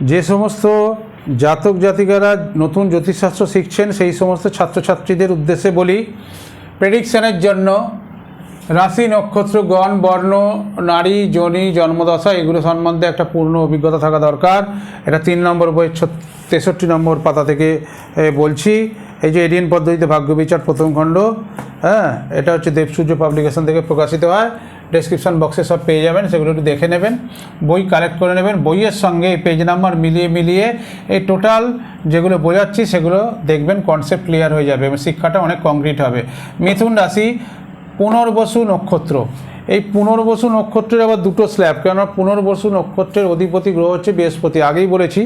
যে সমস্ত জাতক জাতিকারা নতুন জ্যোতিষশাস্ত্র শিখছেন সেই সমস্ত ছাত্রছাত্রীদের উদ্দেশ্যে বলি, প্রেডিকশানের জন্য রাশি, নক্ষত্র, গণ, বর্ণ, নারী, যোনি, জন্মদশা এগুলো সম্বন্ধে একটা পূর্ণ অভিজ্ঞতা থাকা দরকার। এটা 3 নম্বর বইয়ের 63 নম্বর পাতা থেকে বলছি। এই যে এডিএন পদ্ধতিতে ভাগ্য বিচার প্রথম খণ্ড, হ্যাঁ, এটা হচ্ছে দেবসূর্য পাবলিকেশন থেকে প্রকাশিত হয়। ডেসক্রিপশন বক্সে সব পেয়ে যাবেন, সেগুলো একটু দেখে নেবেন, বই কালেক্ট করে নেবেন। বইয়ের সঙ্গে পেজ নাম্বার মিলিয়ে এই টোটাল যেগুলো বোঝাচ্ছি সেগুলো দেখবেন, কনসেপ্ট ক্লিয়ার হয়ে যাবে এবং শিক্ষাটা অনেক কংক্রিট হবে। মিথুন রাশি, পুনর্বসু নক্ষত্র। এই পুনর্বসু নক্ষত্রের আবার দুটো স্ল্যাব, কেননা পুনর্বসু নক্ষত্রের অধিপতি গ্রহ হচ্ছে বৃহস্পতি। আগেই বলেছি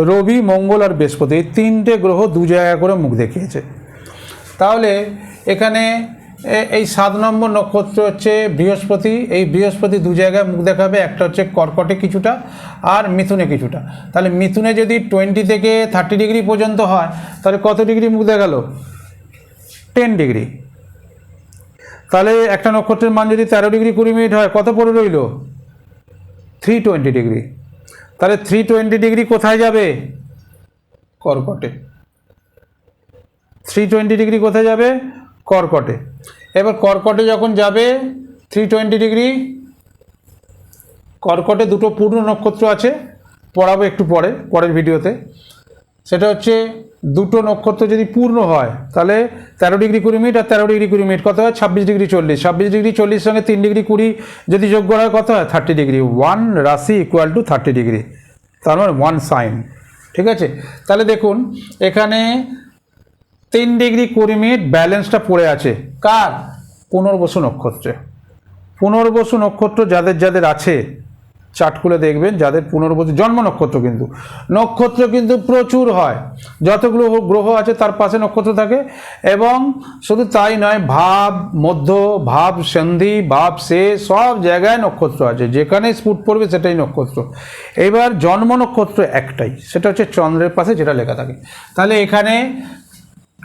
রবি, মঙ্গল আর বৃহস্পতি, এই 3টে গ্রহ 2 জায়গা করে মুখ দেখিয়েছে। তাহলে এখানে এই 7 নম্বর নক্ষত্র হচ্ছে বৃহস্পতি। এই বৃহস্পতি 2 জায়গায় মুখ দেখাবে, একটা হচ্ছে কর্কটে কিছুটা আর মিথুনে কিছুটা। তাহলে মিথুনে যদি 20 থেকে 30 ডিগ্রি পর্যন্ত হয়, তাহলে কত ডিগ্রি মুখ দেখালো? 10 ডিগ্রি। তাহলে একটা নক্ষত্রের মান যদি 13 ডিগ্রি 20 মিনিট হয়, কত পড়ে রইল? 320 ডিগ্রি। তাহলে 320 ডিগ্রি কোথায় যাবে? কর্কটে। 320 ডিগ্রি কোথায় যাবে? কর্কটে। এবার কর্কটে যখন যাবে 320 ডিগ্রি, কর্কটে দুটো পূর্ণ নক্ষত্র আছে, পড়াবো একটু পরের ভিডিওতে। সেটা হচ্ছে দুটো নক্ষত্র যদি পূর্ণ হয় তাহলে 13 ডিগ্রি 20 মিনিট আর 13 ডিগ্রি 20 মিনিট কত হয়? 26 ডিগ্রি 40। 26 ডিগ্রি 40 সঙ্গে 3 ডিগ্রি 20 যদি যোগ করা হয় কত হয়? 30 ডিগ্রি। 1 রাশি ইকুয়াল টু 30 ডিগ্রি, তার মানে 1 সাইন। ঠিক আছে? তাহলে দেখুন এখানে 3 ডিগ্রি 20 মিনিট ব্যালেন্সটা পড়ে আছে কার? পুনর্বসু নক্ষত্রে। পুনর্বসু নক্ষত্র যাদের যাদের আছে চার্ট খুলে দেখবেন, যাদের পুনর্বসু জন্ম নক্ষত্র, কিন্তু নক্ষত্র কিন্তু প্রচুর হয়, যতগুলো গ্রহ আছে তার পাশে নক্ষত্র থাকে। এবং শুধু তাই নয়, ভাব মধ্য, ভাব সন্ধি, ভাব শেষ, সব জায়গায় নক্ষত্র আছে, যেখানে স্ফুট পড়বে সেটাই নক্ষত্র। এবার জন্ম নক্ষত্র একটাই, সেটা হচ্ছে চন্দ্রের পাশে যেটা লেখা থাকে। তাহলে এখানে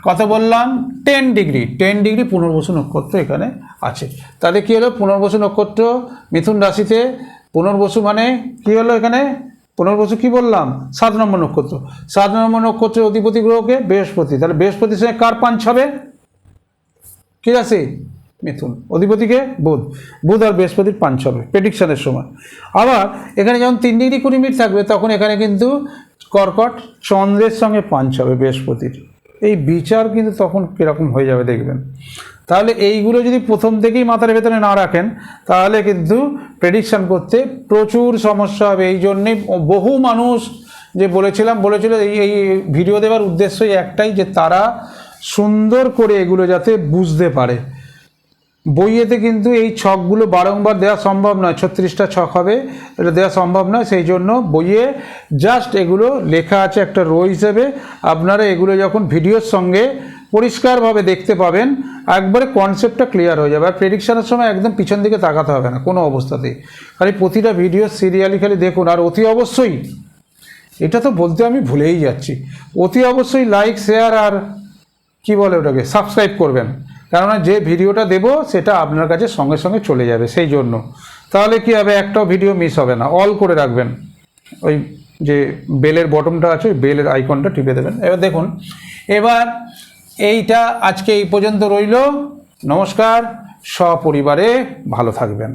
কত বললাম? 10 ডিগ্রি পুনর্বসু নক্ষত্র এখানে আছে। তাহলে কী হলো? পুনর্বসু নক্ষত্র মিথুন রাশিতে, পুনর্বসু মানে কী হলো এখানে? পুনর্বসু কী বললাম? 7 নম্বর নক্ষত্র। 7 নম্বর নক্ষত্রের অধিপতি গ্রহকে বৃহস্পতি। তাহলে বৃহস্পতির সঙ্গে কার পাঞ্চ হবে? কী রাশি? মিথুন। অধিপতিকে বুধ। বুধ আর বৃহস্পতির পাঞ্চ হবে প্রেডিকশনের সময়। আবার এখানে যখন 3 ডিগ্রি 20 মিনিট থাকবে তখন এখানে কিন্তু কর্কট চন্দ্রের সঙ্গে পাঞ্চ হবে বৃহস্পতির। এই বিচার কিন্তু তখন কীরকম হয়ে যাবে দেখবেন। তাহলে এইগুলো যদি প্রথম থেকেই মাথার ভেতরে না রাখেন তাহলে কিন্তু প্রেডিকশান করতে প্রচুর সমস্যা হবে। এই জন্যেই বহু মানুষ যে বলেছিল এই ভিডিও দেওয়ার উদ্দেশ্যই একটাই, যে তারা সুন্দর করে এগুলো যাতে বুঝতে পারে। বইয়েতে কিন্তু এই ছকগুলো বারংবার দেওয়া সম্ভব নয়, 36টা ছক হবে, এটা দেওয়া সম্ভব নয়। সেই জন্য বইয়ে জাস্ট এগুলো লেখা আছে একটা রো হিসেবে। আপনারা এগুলো যখন ভিডিওর সঙ্গে পরিষ্কারভাবে দেখতে পাবেন, একবারে কনসেপ্টটা ক্লিয়ার হয়ে যাবে। আর প্রেডিকশানের সময় একদম পিছন দিকে তাকাতে হবে না কোনো অবস্থাতেই, খালি প্রতিটা ভিডিও সিরিয়ালি খালি দেখুন। আর অতি অবশ্যই, এটা তো বলতে আমি ভুলেই যাচ্ছি, অতি অবশ্যই লাইক, শেয়ার আর কি বলে ওটাকে, সাবস্ক্রাইব করবেন, কেননা যে ভিডিওটা দেব সেটা আপনার কাছে সঙ্গে সঙ্গে চলে যাবে। সেই জন্য তাহলে কি হবে, একটাও ভিডিও মিস হবে না। অল করে রাখবেন, ওই যে বেলের বটনটা আছে ওই বেলের আইকনটা টিপে দেবেন। এবার দেখুন, এবার এইটা আজকে এই পর্যন্ত রইল। নমস্কার, সপরিবারে ভালো থাকবেন।